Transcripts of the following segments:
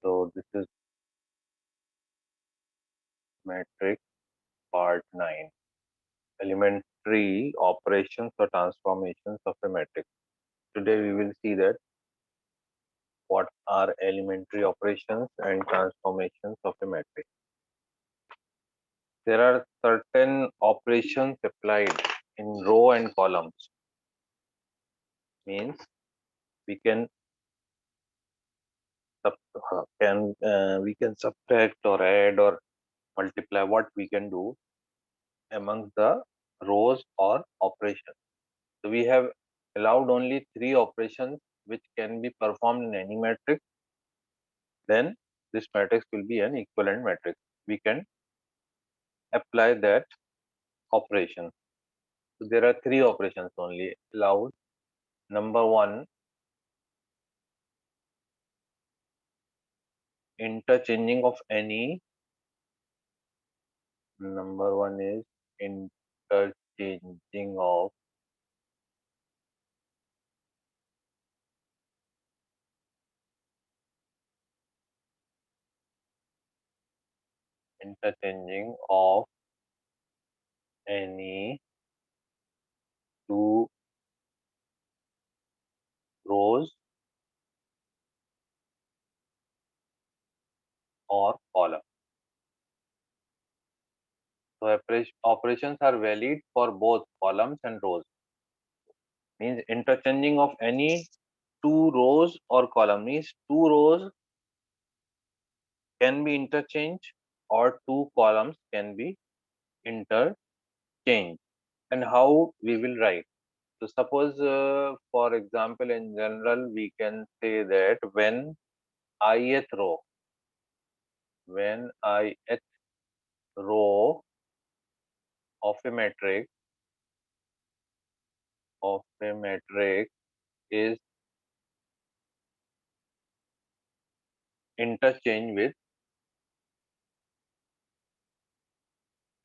So this is matrix part 9. Elementary operations or transformations of a matrix. Today we will see that what are elementary operations and transformations of a matrix. There are certain operations applied in row and columns. Means we can we can subtract or add or multiply what we can do among the rows or operations. So we have allowed only three operations which can be performed in any matrix. Then this matrix will be an equivalent matrix. We can apply that operation. So there are three operations only allowed. Number one, interchanging of any. Number one is interchanging of interchanging of any two rows or column. So operations are valid for both columns and rows. Means interchanging of any two rows or column means two rows can be interchanged or two columns can be interchanged. And how we will write? So suppose, for example, in general, we can say that ith row, when ith row of a matrix is interchanged with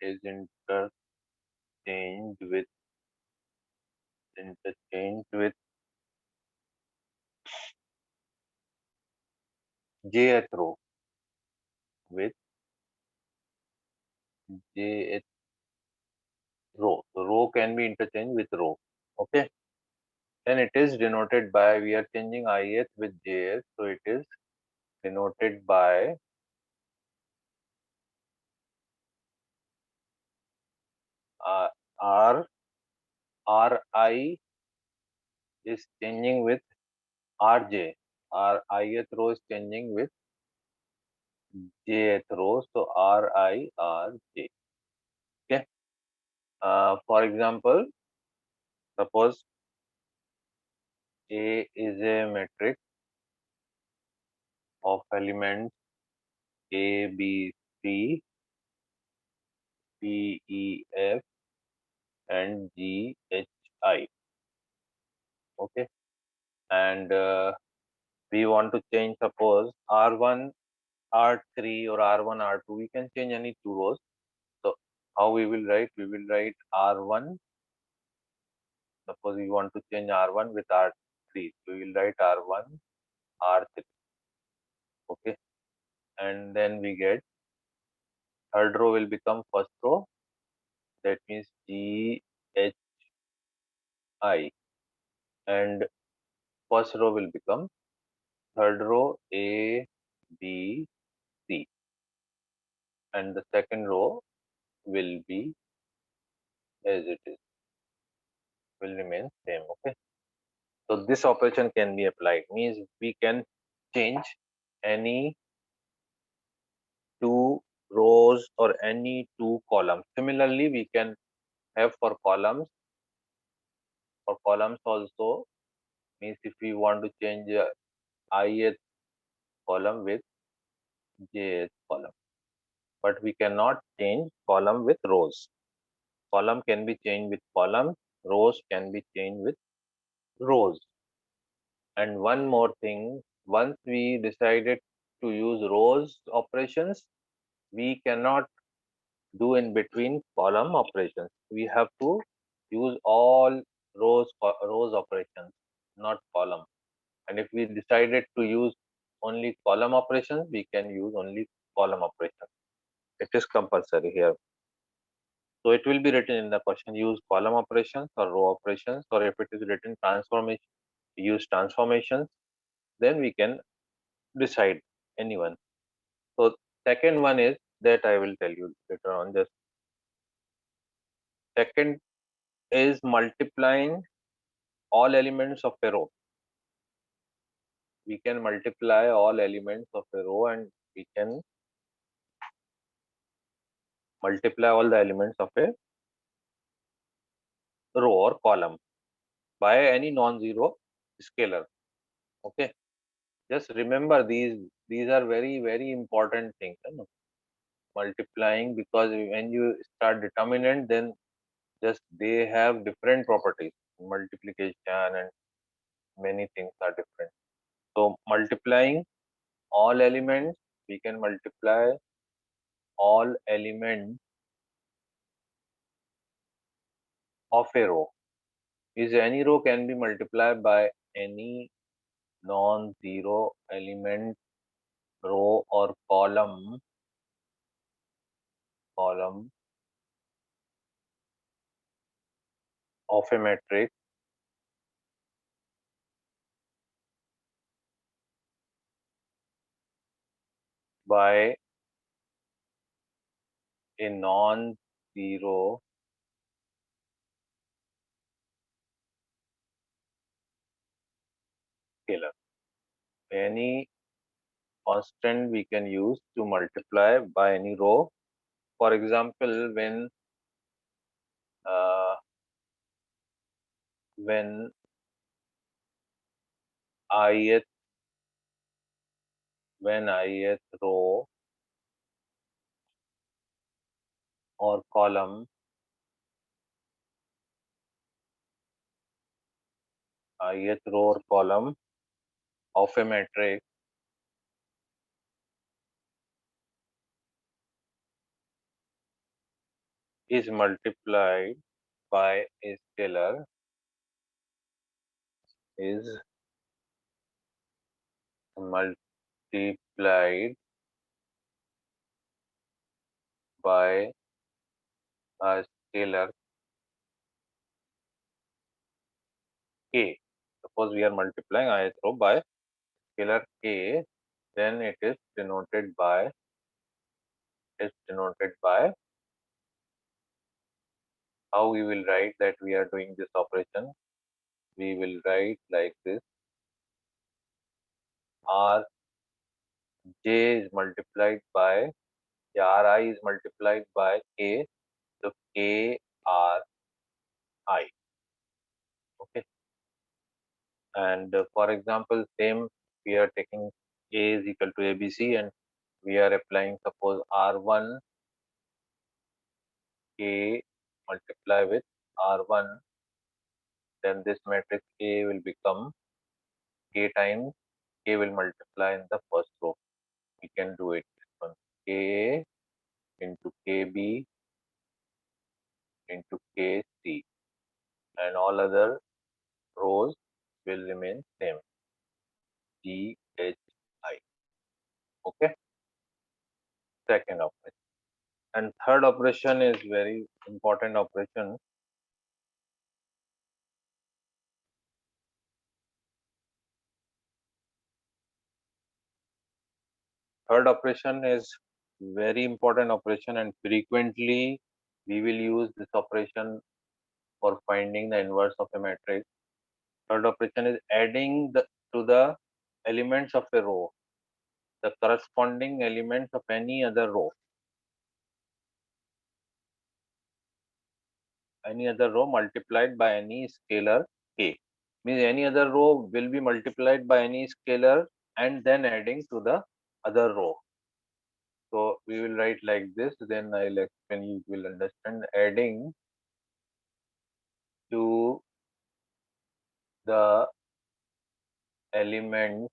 is interchanged with interchanged with jth row with jth row. So row can be interchanged with row. Okay. Then it is denoted by, we are changing ith with jth, so it is denoted by r ri is changing with rj. R ith row is changing with jth row, so ri rj. Okay. For example, suppose A is a matrix of elements A, B, C, P, E, F, and G, H, I. Okay, and we want to change, suppose R1, R3, or R1, R2. We can change any two rows. So how we will write? We will write R1. Suppose we want to change R1 with R3. So we will write R1, R3. Okay, and then we get third row will become first row. That means G, H, I, and first row will become third row A, B, C, and the second row will be as it is, will remain same. Okay, so this operation can be applied, means we can change any two rows or any two columns. Similarly, we can have for columns also, means if we want to change ith column with jth column, but we cannot change column with rows. Column can be changed with column, rows can be changed with rows. And one more thing, once we decided to use rows operations, we cannot do in between column operations. We have to use all rows operations, not column. And if we decided to use only column operations, we can use only column operations. It is compulsory here. So it will be written in the question, use column operations or row operations, or if it is written transformation, use transformations, then we can decide anyone. So second one is that I will tell you later on. Just second is multiplying all elements of a row. We can multiply all elements of a row, and we can multiply all the elements of a row or column by any non-zero scalar. Okay, just remember these are very important things, you know? Multiplying, because when you start determinant, then just they have different properties. Multiplication and many things are different. So multiplying all elements, we can multiply all elements of a row. Is any row can be multiplied by any non-zero element row or column of a matrix by a non-zero scalar. Any constant we can use to multiply by any row. For example, uh, when ith ith row or column, ith row or column of a matrix is multiplied by a scalar, is multiplied by a scalar k. Suppose we are multiplying ith row by scalar k, then it is denoted by how we will write that we are doing this operation. We will write like this: r j is multiplied by, yeah, ri is multiplied by k, so k r I. Okay, and for example, same, we are taking a is equal to abc, and we are applying, suppose, r1 k multiply with r1, then this matrix A will become k times k will multiply in the first row. We can do it this one, ka into kb into kc, and all other rows will remain same, g h I. Okay, second operation. And third operation is very important operation. Third operation is very important operation, and frequently we will use this operation for finding the inverse of a matrix. Third operation is adding to the elements of a row the corresponding elements of any other row. Any other row multiplied by any scalar k. Means any other row will be multiplied by any scalar and then adding to the other row. So we will write like this, then I'll explain, you will understand. To the element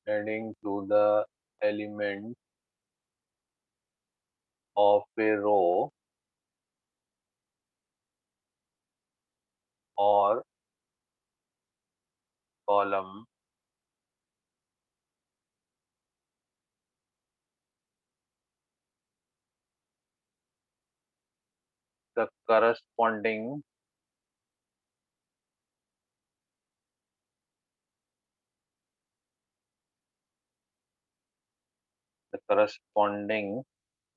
Adding to the element of a row or column the corresponding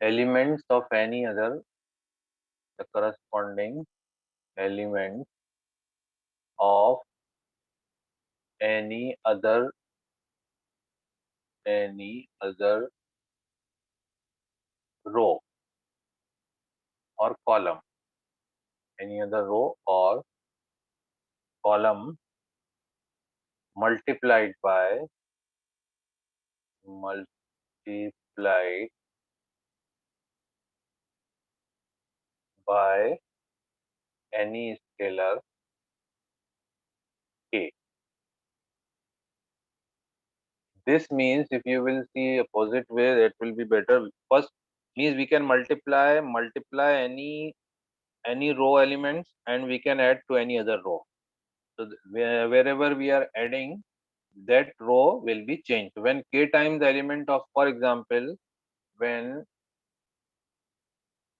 elements of any other the corresponding elements of any other row or column, any other row or column multiplied by any scalar k. This means if you will see opposite way, that will be better. First means we can multiply any row elements and we can add to any other row. So wherever we are adding, that row will be changed. When k times the element of, for example, when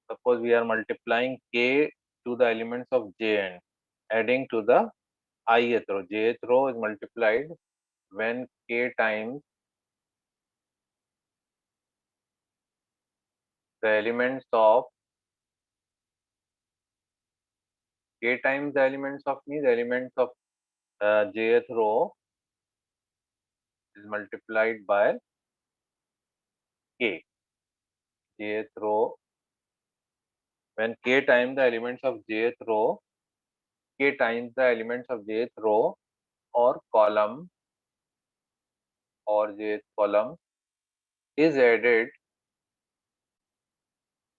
suppose we are multiplying k to the elements of jn, adding to the ith row. Jth row is multiplied when k times the elements of the elements of jth row is multiplied by k. Jth row, when k times the elements of jth row, k times the elements of jth row or column or jth column is added,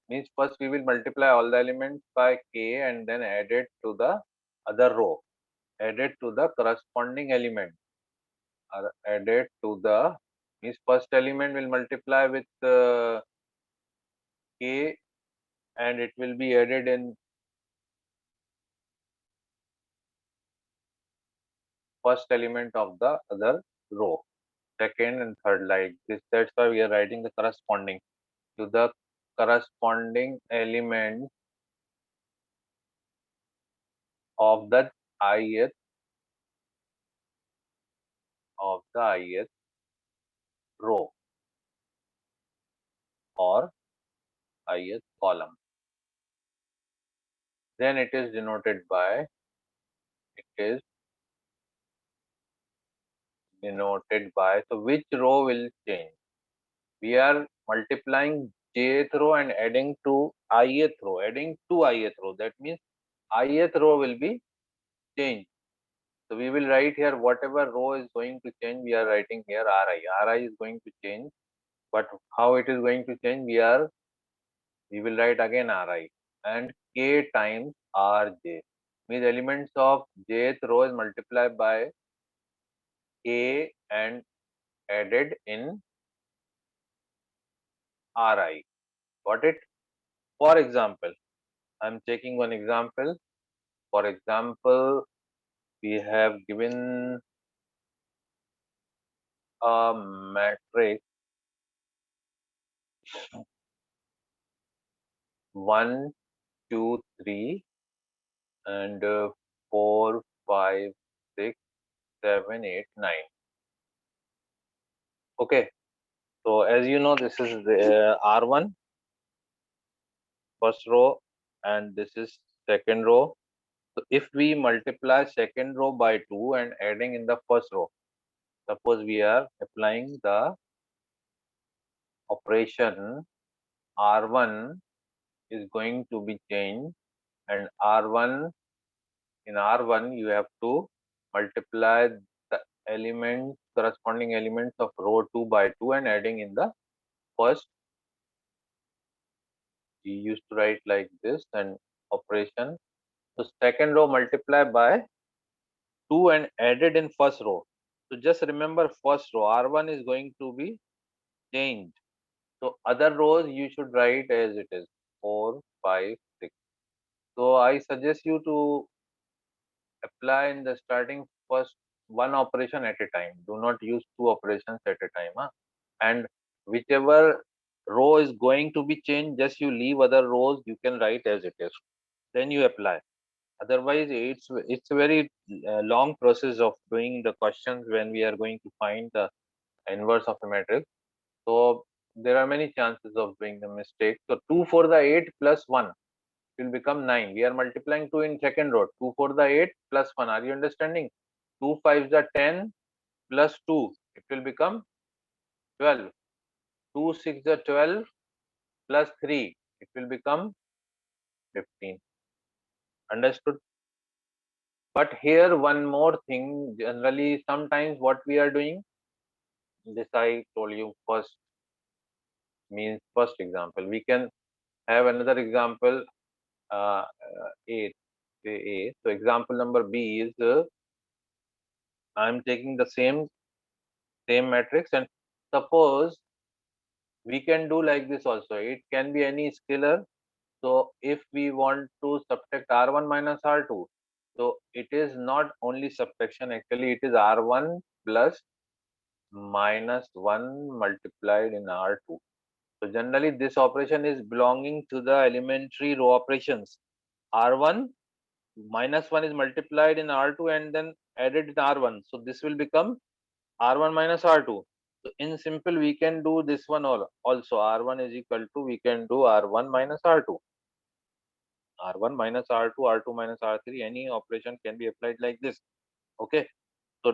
means first we will multiply all the elements by k and then add it to the other row, added to the corresponding element, or added to the, means first element will multiply with k and it will be added in first element of the other row, second and third, like this. That's why we are writing the corresponding to the corresponding element of the ith row or ith column. Then it is denoted by, so which row will change? We are multiplying jth row and adding to ith row, that means ith row will be changed. So we will write here whatever row is going to change, we are writing here ri is going to change, but how it is going to change, we will write again ri and k times rj, means elements of jth row is multiplied by k and added in ri. Got it? For example, I'm taking one example. For example, we have given a matrix 1, 2, 3 and 4, 5, 6, 7, 8, 9. Okay, so as you know, this is the R1 first row and this is second row. So if we multiply second row by 2 and adding in the first row, suppose we are applying the operation, R1 is going to be changed, and R1, in R1 you have to multiply the corresponding elements of row 2 by 2 and adding in the first. We used to write like this and operation. So second row multiply by 2 and added in first row. So just remember first row R1 is going to be changed. So other rows you should write as it is 4, 5, 6. So I suggest you to apply in the starting first one operation at a time. Do not use two operations at a time. Huh? And whichever row is going to be changed, just you leave other rows, you can write as it is. then you apply. Otherwise, it's a very long process of doing the questions when we are going to find the inverse of a matrix. So there are many chances of doing the mistake. So 2 for the 8 plus 1 will become 9. We are multiplying 2 in second row. 2 for the 8 plus 1. Are you understanding? 2 5s are 10 plus 2. It will become 12. 2 6 are 12 plus 3. It will become 15. Understood? But here one more thing. Generally, sometimes what we are doing, this I told you first, means first example. We can have another example, A. Say A. So example number B is I'm taking the same matrix, and suppose we can do like this also. It can be any scalar. So if we want to subtract R1 minus R2, so it is not only subtraction, actually it is R1 plus minus 1 multiplied in R2. So generally this operation is belonging to the elementary row operations. R1 minus 1 is multiplied in R2 and then added in R1. So this will become R1 minus R2. So in simple, we can do this one also. R1 is equal to, we can do R1 minus R2. R1 minus R2, R2 minus R3, any operation can be applied like this. Okay. So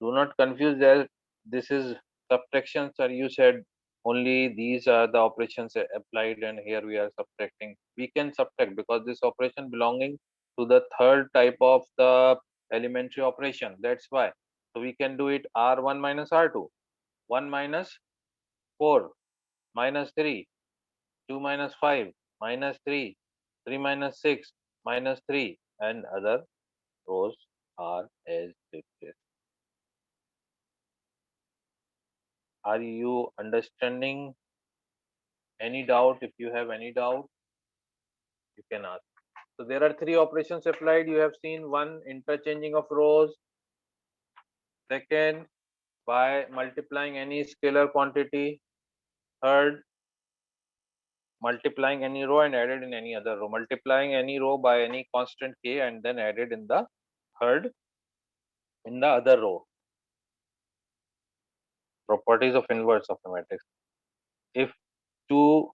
do not confuse that this is subtraction, sir. You said only these are the operations applied and here we are subtracting. We can subtract because this operation belonging to the third type of the elementary operation. That's why. So we can do it R1 minus R2. 1 minus 4 minus 3, 2 minus 5 minus 3, 3 minus 6 minus 3, and other rows are as it is. Are you understanding? Any doubt? If you have any doubt, you can ask. So there are three operations applied. You have seen one, interchanging of rows. Second, by multiplying any scalar quantity. Third, multiplying any row and added in any other row. Multiplying any row by any constant k and then added in the third in the other row. Properties of inverse of a matrix. If two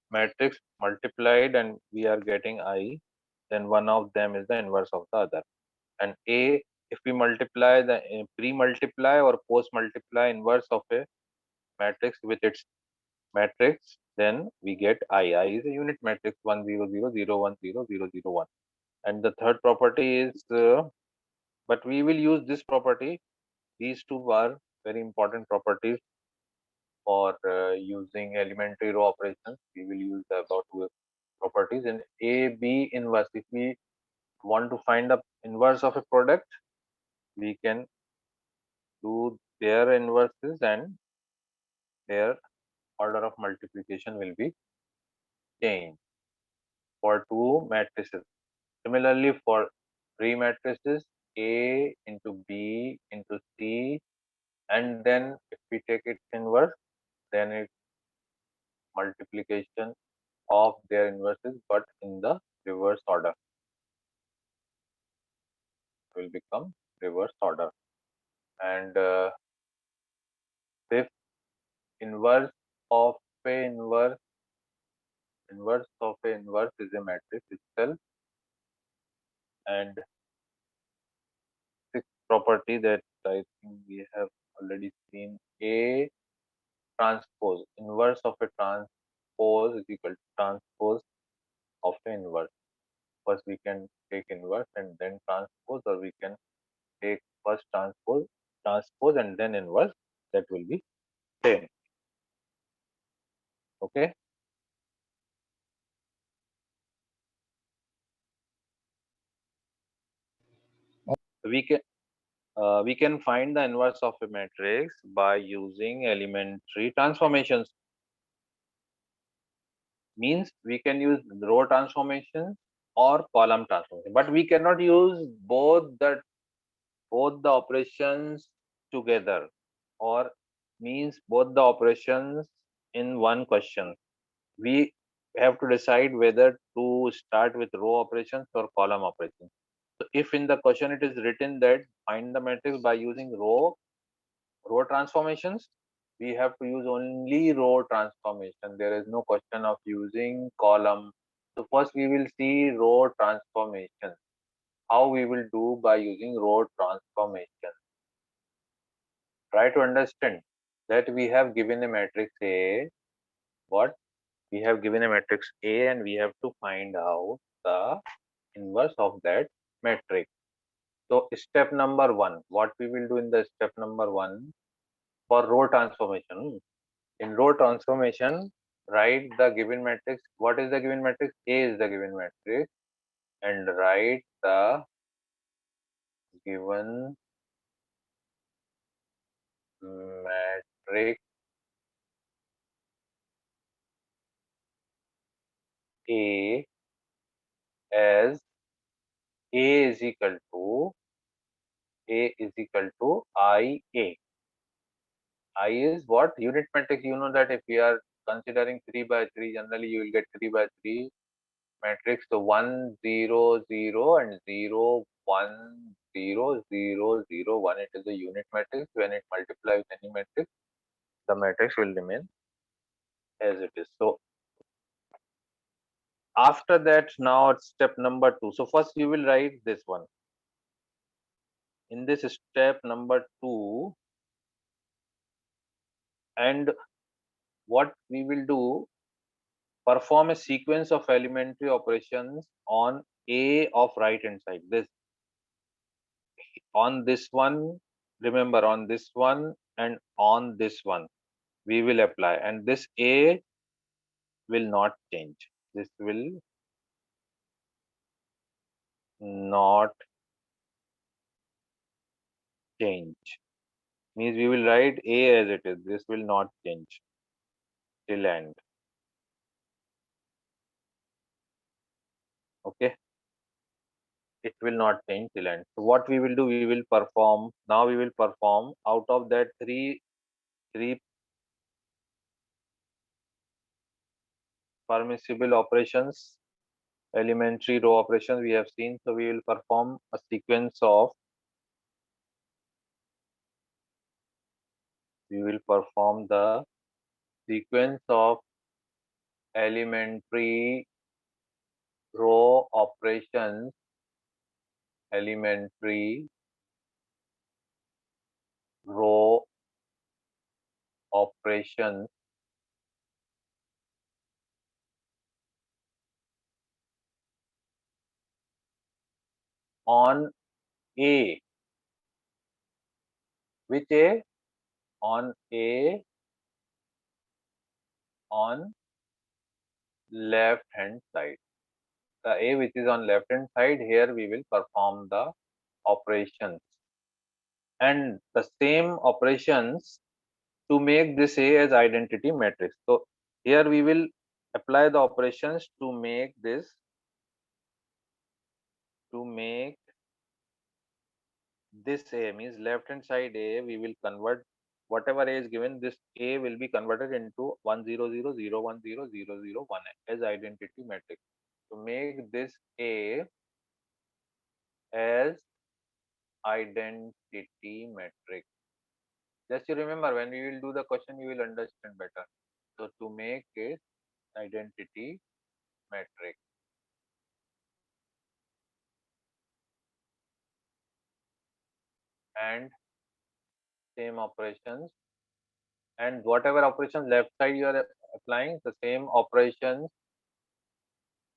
matrix multiplied and we are getting I, then one of them is the inverse of the other. And A, if we multiply the pre-multiply or post-multiply inverse of a matrix with its matrix, then we get I. I is a unit matrix 1 0 0 0 1 0 0 0 1. And the third property is, but we will use this property. These two are very important properties for using elementary row operations. We will use the above two properties. In A, B inverse, if we want to find the inverse of a product, we can do their inverses and their order of multiplication will be changed for two matrices. Similarly, for three matrices, A into B into C, and then if we take its inverse, then its multiplication of their inverses, but in the reverse order will become reverse order. And fifth, inverse of a inverse of a inverse is a matrix itself. And sixth property that I think we have already seen, A transpose, inverse of a transpose is equal to transpose of a inverse. First we can take inverse and then transpose, or we can take first transpose and then inverse. That will be same. Okay. We can find the inverse of a matrix by using elementary transformations. Means we can use row transformation or column transformation, but we cannot use both the operations together, or means both the operations in one question. We we have to decide whether to start with row operations or column operations. So if in the question it is written that find the matrix by using row transformations, we have to use only row transformation. There is no question of using column. So first we will see row transformation. How we will do by using row transformation. Try to understand that we have given a matrix A. What? We have given a matrix A and we have to find out the inverse of that matrix. So step number one, what we will do in the step number one for row transformation. In row transformation, write the given matrix. What is the given matrix? A is the given matrix, and write the given matrix A as A is equal to IA. I is what? Unit matrix. You know that if we are considering 3 by 3, generally you will get 3 by 3 matrix. So 1 0 0 and 0 1 0 0 0 1. It is a unit matrix. When it multiplies with any matrix, the matrix will remain as it is. So after that, now it's step number 2. So first you will write this one. In this step number 2, and what we will do, perform a sequence of elementary operations on A of right hand side. This on this one, remember, on this one and on this one we will apply, and this A will not change. This will not change. Means we will write A as it is. This will not change till end. Okay, it will not change till end. So what we will do, we will perform, now we will perform out of that three permissible operations, elementary row operations we have seen. So we will perform a sequence of, we will perform the sequence of elementary row operations, elementary row operations on A. Which A? On A, on left hand side. The A which is on left hand side, here we will perform the operations, and the same operations to make this A as identity matrix. So here we will apply the operations to make this, to make this A, means left hand side A, we will convert whatever A is given, this A will be converted into 1 0 0 0 1 0 0 0 1 as identity matrix. To make this A as identity matrix. Just you remember, when we will do the question, you will understand better. So to make it identity matrix, and same operations, and whatever operations left side you are applying, the same operations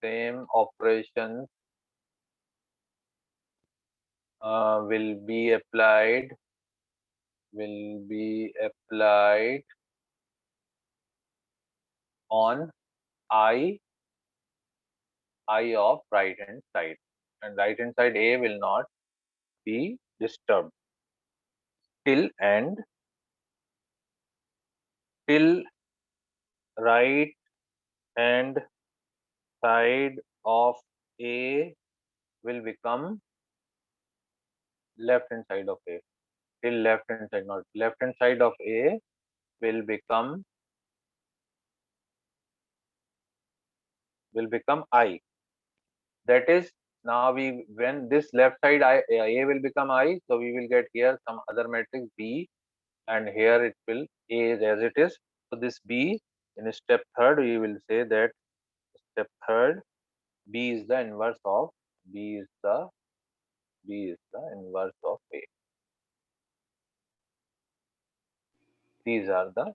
will be applied on I of right hand side, and right hand side A will not be disturbed till end, till right hand side of A will become left hand side of A, till left hand side, not left hand side of A will become will become I. That is, now when this left side A will become I, so we will get here some other matrix B, and here it will A is as it is. So this B in step third, we will say that step third B is the inverse of B is the inverse of A. These are the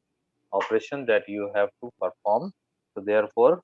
operations that you have to perform. So therefore